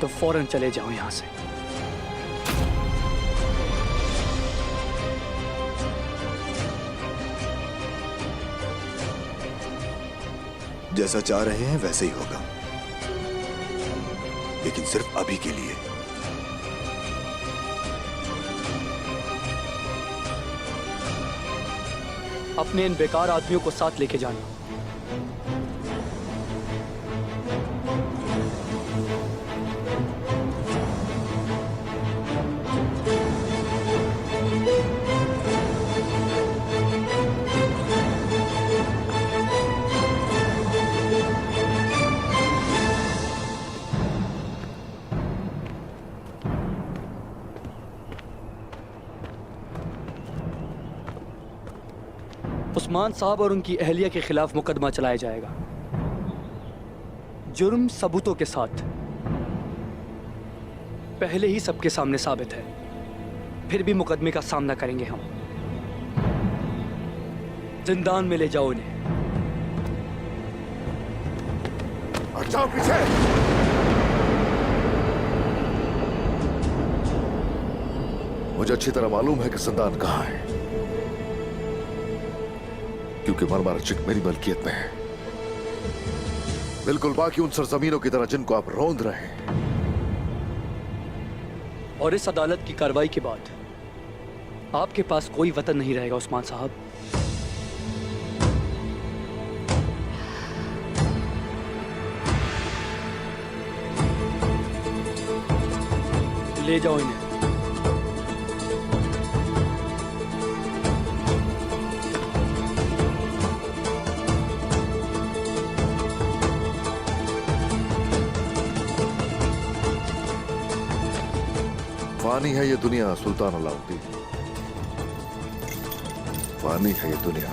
तो फौरन चले जाओ यहां से। जैसा चाह रहे हैं वैसे ही होगा, लेकिन सिर्फ अभी के लिए। अपने इन बेकार आदमियों को साथ लेके जाना। उस्मान साहब और उनकी अहलिया के खिलाफ मुकदमा चलाया जाएगा, जुर्म सबूतों के साथ। पहले ही सबके सामने साबित है, फिर भी मुकदमे का सामना करेंगे हम। जिंदान में ले जाओ इन्हें। जाओ पीछे। मुझे अच्छी तरह मालूम है कि जिंदान कहां है, क्योंकि मरमर चिक मेरी मलकियत में है, बिल्कुल बाकी उन सरजमीनों की तरह जिनको आप रौंद रहे हैं। और इस अदालत की कार्रवाई के बाद आपके पास कोई वतन नहीं रहेगा उस्मान साहब। ले जाओ इन्हें। फानी है ये दुनिया सुल्तान अलाउद्दीन, फानी है ये दुनिया।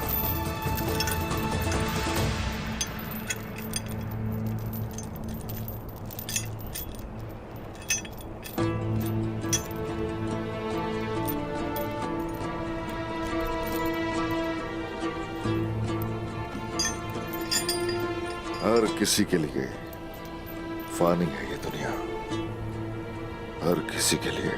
हर किसी के लिए फानी है ये दुनिया, हर किसी के लिए।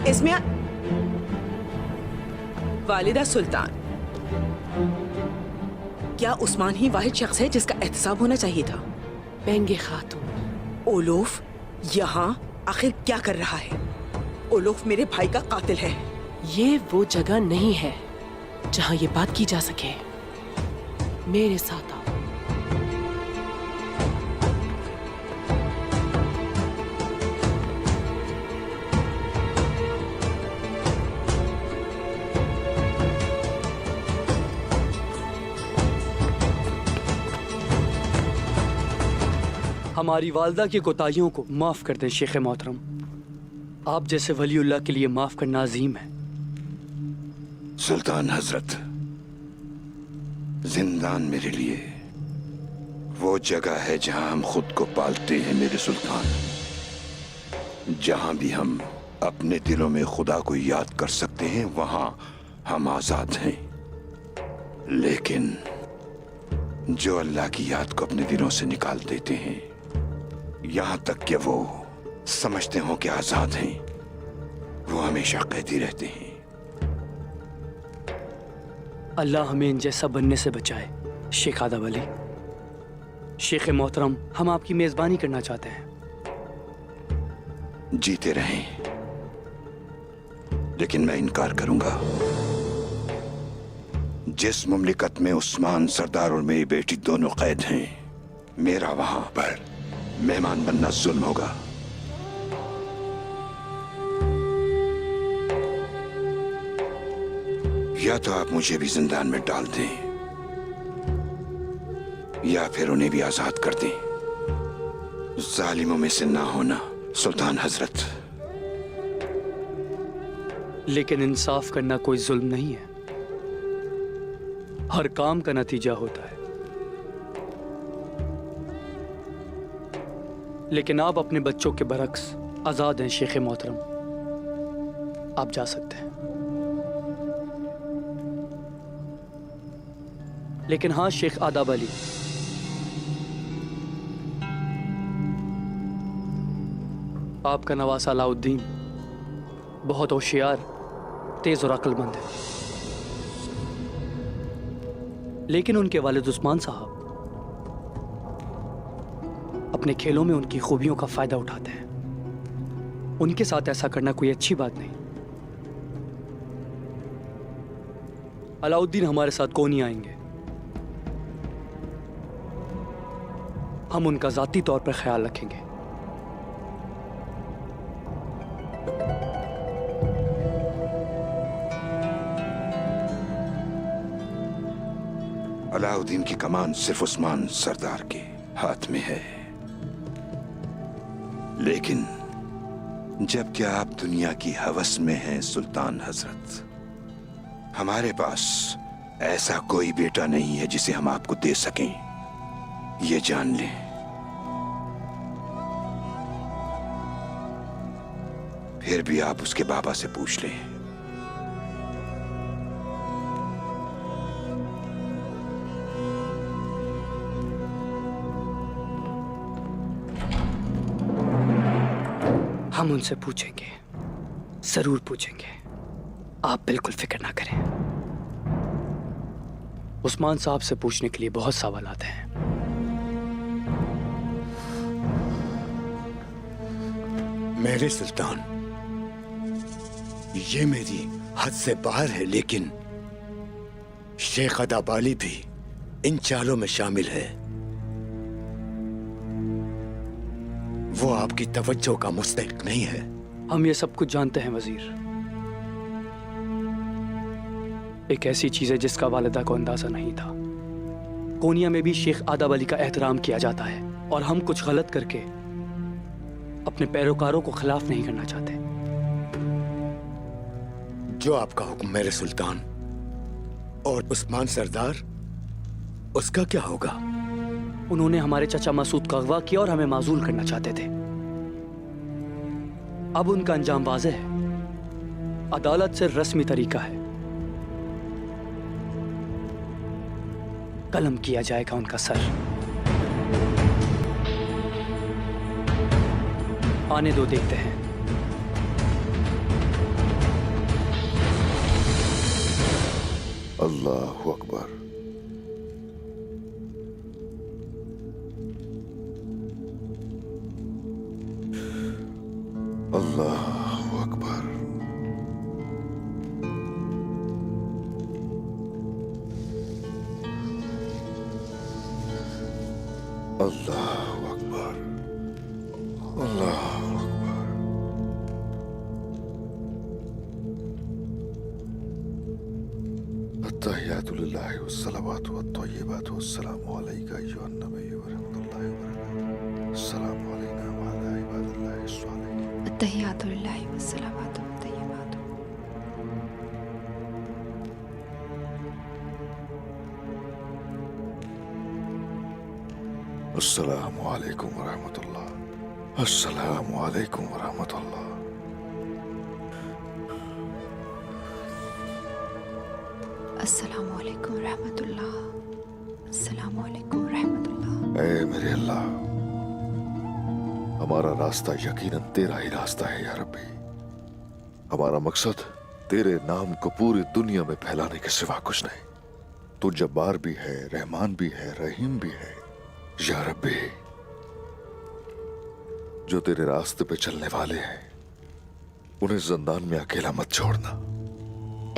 इसमें वालिदा सुल्तान, क्या उस्मान ही वाहिद शख्स है जिसका एहतसाब होना चाहिए था? बेंगे खातून, ओलोफ यहाँ आखिर क्या कर रहा है? ओलोफ मेरे भाई का कातिल है। ये वो जगह नहीं है जहाँ ये बात की जा सके। मेरे साथ आओ। हमारी वालदा की कोताहियों को माफ कर दें शेख मोहतरम। आप जैसे वलीउल्लाह के लिए माफ करना अजीम है। सुल्तान हजरत, जिंदान मेरे लिए वो जगह है जहां हम खुद को पालते हैं मेरे सुल्तान, जहां भी हम अपने दिलों में खुदा को याद कर सकते हैं वहां हम आजाद हैं। लेकिन जो अल्लाह की याद को अपने दिलों से निकाल देते हैं, यहां तक कि वो समझते हो कि आजाद हैं, वो हमेशा कैदी रहते हैं। अल्लाह हमें इन जैसा बनने से बचाए। शेख आदम अली, शेख मोहतरम, हम आपकी मेजबानी करना चाहते हैं। जीते रहें, लेकिन मैं इनकार करूंगा। जिस मुमलिकत में उस्मान सरदार और मेरी बेटी दोनों कैद हैं, मेरा वहां पर मेहमान बनना जुल्म होगा। या तो आप मुझे भी जिंदान में डाल दें, या फिर उन्हें भी आजाद कर दें। जालिमों में से ना होना सुल्तान हजरत। लेकिन इंसाफ करना कोई जुल्म नहीं है, हर काम का नतीजा होता है। लेकिन आप अपने बच्चों के बरक्स आजाद हैं शेख मोहतरम, आप जा सकते हैं। लेकिन हाँ शेख आदाब अली, आपका नवासा अलाउद्दीन बहुत होशियार, तेज और अक्लमंद है। लेकिन उनके वालिद उस्मान साहब अपने खेलों में उनकी खूबियों का फायदा उठाते हैं। उनके साथ ऐसा करना कोई अच्छी बात नहीं। अलाउद्दीन हमारे साथ क्यों नहीं आएंगे? हम उनका जाती तौर पर ख्याल रखेंगे। अलाउद्दीन की कमान सिर्फ उस्मान सरदार के हाथ में है, लेकिन जबकि आप दुनिया की हवस में हैं सुल्तान हजरत, हमारे पास ऐसा कोई बेटा नहीं है जिसे हम आपको दे सकें, ये जान लें। फिर भी आप उसके बाबा से पूछ लें। हम उनसे पूछेंगे, जरूर पूछेंगे, आप बिल्कुल फिक्र ना करें। उस्मान साहब से पूछने के लिए बहुत सवालात हैं। मेरे सुल्तान, ये मेरी हद से बाहर है, लेकिन शेख अदाबाली भी इन चालों में शामिल है। वो आपकी तवज्जो का मुस्तहिक नहीं है। हम ये सब कुछ जानते हैं वजीर। एक ऐसी चीज है जिसका वालिदा को अंदाजा नहीं था। कोनिया में भी शेख आदाब अली का एहतराम किया जाता है, और हम कुछ गलत करके अपने पैरोकारों को खिलाफ नहीं करना चाहते। जो आपका हुक्म मेरे सुल्तान। और उस्मान सरदार, उसका क्या होगा? उन्होंने हमारे चाचा मसूद का अगवा किया और हमें माजूल करना चाहते थे। अब उनका अंजाम वाज़ेह है। अदालत से रस्मी तरीका है, कलम किया जाएगा उनका सर। आने दो, देखते हैं। अल्लाहु अकबर। अल्लाहु अकबर। अल्लाहु अकबर। अल्लाहु अकबर। अत्तहियातु लिल्लाहि वस्सलावातु वत्तय्यिबातु वस्सलामु अलैका अय्युहन नबिय्यु व रहमतुल्लाहि व बरकातुहू। अस्सलामु अलैना व अला इबादिल्लाहि स्वालिहीन। अत्तहियातु लिल्लाहि वस्सलावातु वत्तय्यिबातु। अस्सलामु अलैकुम व रहमतुल्लाह। अस्सलामु अलैकुम व रहमतुल्लाह। अस्सलामु अलैकुम रहमतुल्लाह। अस्सलामु अलैकुम रहमतुल्लाह। ऐ मेरे अल्लाह, हमारा रास्ता यकीनन तेरा ही रास्ता है या रब्बी। हमारा मकसद तेरे नाम को पूरी दुनिया में फैलाने के सिवा कुछ नहीं। तू जब्बार भी है, रहमान भी है, रहीम भी है या रब्बी। जो तेरे रास्ते पे चलने वाले हैं उन्हें जिंदान में अकेला मत छोड़ना।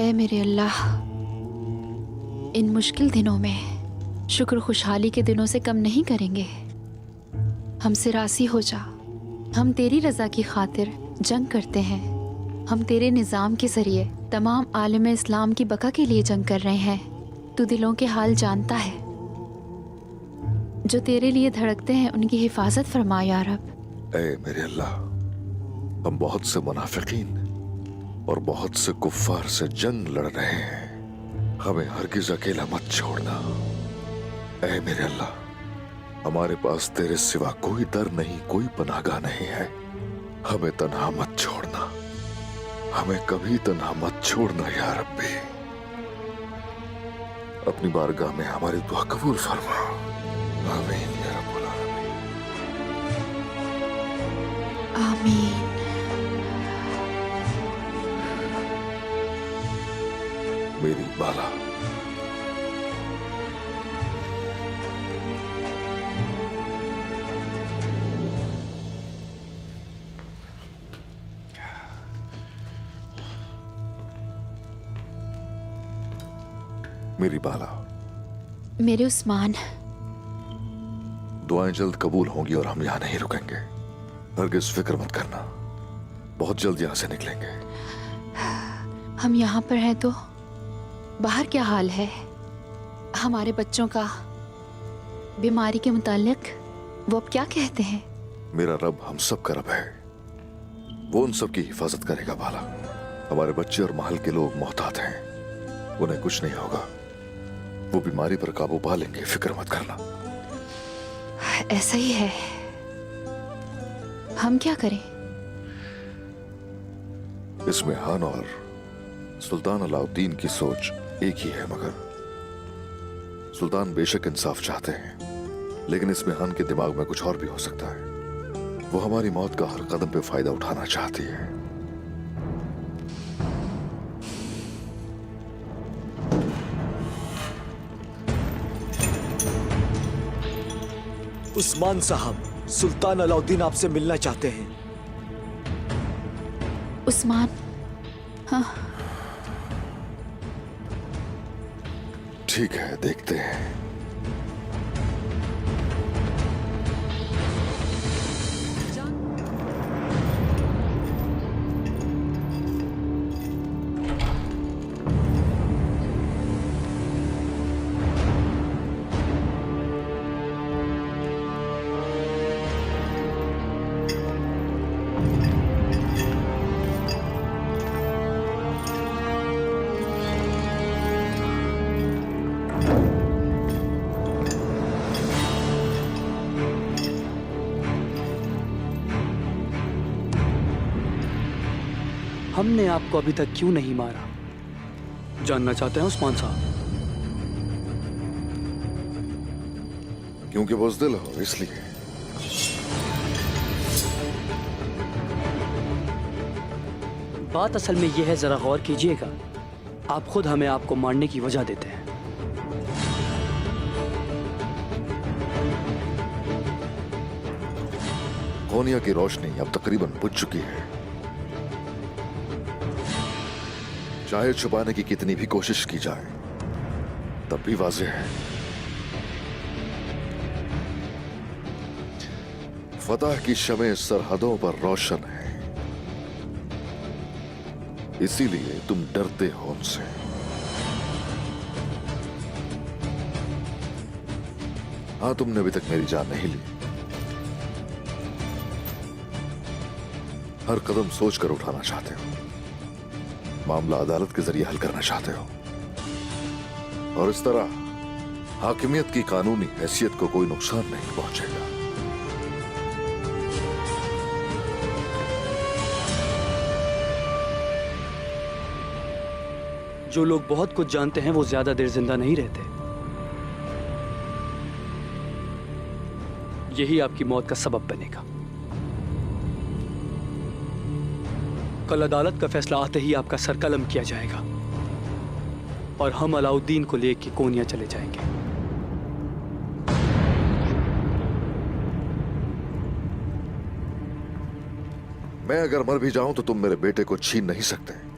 ऐ मेरे अल्लाह, इन मुश्किल दिनों में शुक्र खुशहाली के दिनों से कम नहीं करेंगे। हमसे राजी हो जा। हम तेरी रजा की खातिर जंग करते हैं। हम तेरे निज़ाम के जरिए तमाम आलम इस्लाम की बका के लिए जंग कर रहे हैं। तू दिलों के हाल जानता है। जो तेरे लिए धड़कते हैं उनकी हिफाजत फरमा या रब। ऐ मेरे अल्लाह, हम बहुत से मुनाफिकीन और बहुत से कुफ्फार से जंग लड़ रहे हैं। हमें हरगिज अकेला मत छोड़ना। ऐ मेरे अल्लाह, हमारे पास तेरे सिवा कोई दर नहीं, कोई पनाहगाह नहीं है। हमें तन्हा मत छोड़ना। हमें कभी तन्हा मत छोड़ना या रब्बी। अपनी बारगाह में हमारी दुआ कबूल फरमा। आमीन या रब्बुल आमीन। आमीन। मेरी बाला, मेरी बाला, मेरे उस्मान, दुआएं जल्द कबूल होंगी और हम यहां नहीं रुकेंगे। हरगिज फिक्र मत करना, बहुत जल्द यहां से निकलेंगे। हम यहाँ पर हैं तो बाहर क्या हाल है? हमारे बच्चों का बीमारी के मुतालिक वो अब क्या कहते हैं? मेरा रब हम सब का रब है। वो उन सब की हिफाजत करेगा बाला। हमारे बच्चे और महल के लोग मोहतात हैं, उन्हें कुछ नहीं होगा। वो बीमारी पर काबू पा लेंगे, फिक्र मत करना। ऐसा ही है। हम क्या करें? इसमें हान और सुल्तान अलाउद्दीन की सोच एक ही है, मगर सुल्तान बेशक इंसाफ चाहते हैं, लेकिन इसमें हान के दिमाग में कुछ और भी हो सकता है। वो हमारी मौत का हर कदम पे फायदा उठाना चाहती है। उस्मान साहब, सुल्तान अलाउद्दीन आपसे मिलना चाहते हैं। उस्मान? हाँ, ठीक है, देखते हैं। हमने आपको अभी तक क्यों नहीं मारा, जानना चाहते हैं उस्मान साहब? क्योंकि बुज़दिल हो, इसलिए। बात असल में यह है, जरा गौर कीजिएगा। आप खुद हमें आपको मारने की वजह देते हैं। कोनिया की रोशनी अब तकरीबन बुझ चुकी है। चाहे छुपाने की कितनी भी कोशिश की जाए, तब भी वाज़ेह है फतह की शमें सरहदों पर रोशन है। इसीलिए तुम डरते हो उनसे। हाँ, तुमने अभी तक मेरी जान नहीं ली। हर कदम सोचकर उठाना चाहते हो, मामला अदालत के जरिए हल करना चाहते हो, और इस तरह हाकिमियत की कानूनी हैसियत को कोई नुकसान नहीं पहुंचेगा। जो लोग बहुत कुछ जानते हैं वो ज्यादा देर जिंदा नहीं रहते। यही आपकी मौत का सबब बनेगा। कल अदालत का फैसला आते ही आपका सर कलम किया जाएगा और हम अलाउद्दीन को लेकर कोनिया चले जाएंगे। मैं अगर मर भी जाऊं तो तुम मेरे बेटे को छीन नहीं सकते।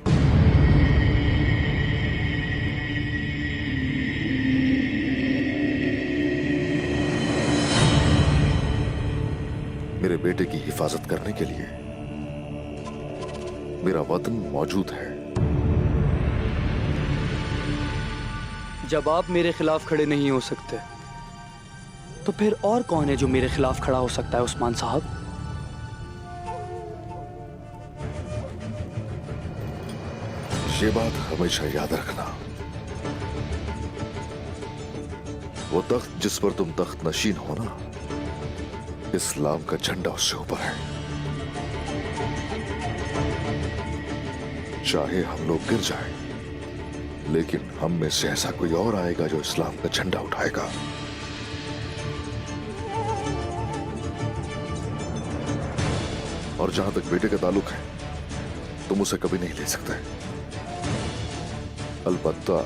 मेरे बेटे की हिफाजत करने के लिए मेरा वतन मौजूद है। जब आप मेरे खिलाफ खड़े नहीं हो सकते तो फिर और कौन है जो मेरे खिलाफ खड़ा हो सकता है उस्मान साहब? ये बात हमेशा याद रखना, वो तख्त जिस पर तुम तख्त नशीन हो ना, इस्लाम का झंडा उससे ऊपर है। चाहे हम लोग गिर जाएं, लेकिन हम में से ऐसा कोई और आएगा जो इस्लाम का झंडा उठाएगा। और जहां तक बेटे का ताल्लुक है, तुम उसे कभी नहीं ले सकते। अलबत्ता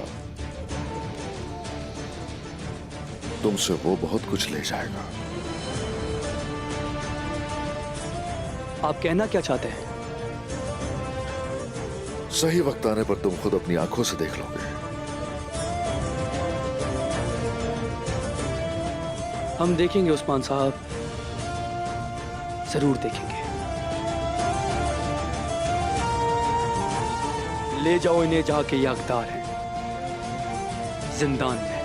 तुमसे वो बहुत कुछ ले जाएगा। आप कहना क्या चाहते हैं? सही वक्त आने पर तुम खुद अपनी आंखों से देख लोगे। हम देखेंगे उस्मान साहब, जरूर देखेंगे। ले जाओ इन्हें जहां के ये हकदार हैं, जिंदान में।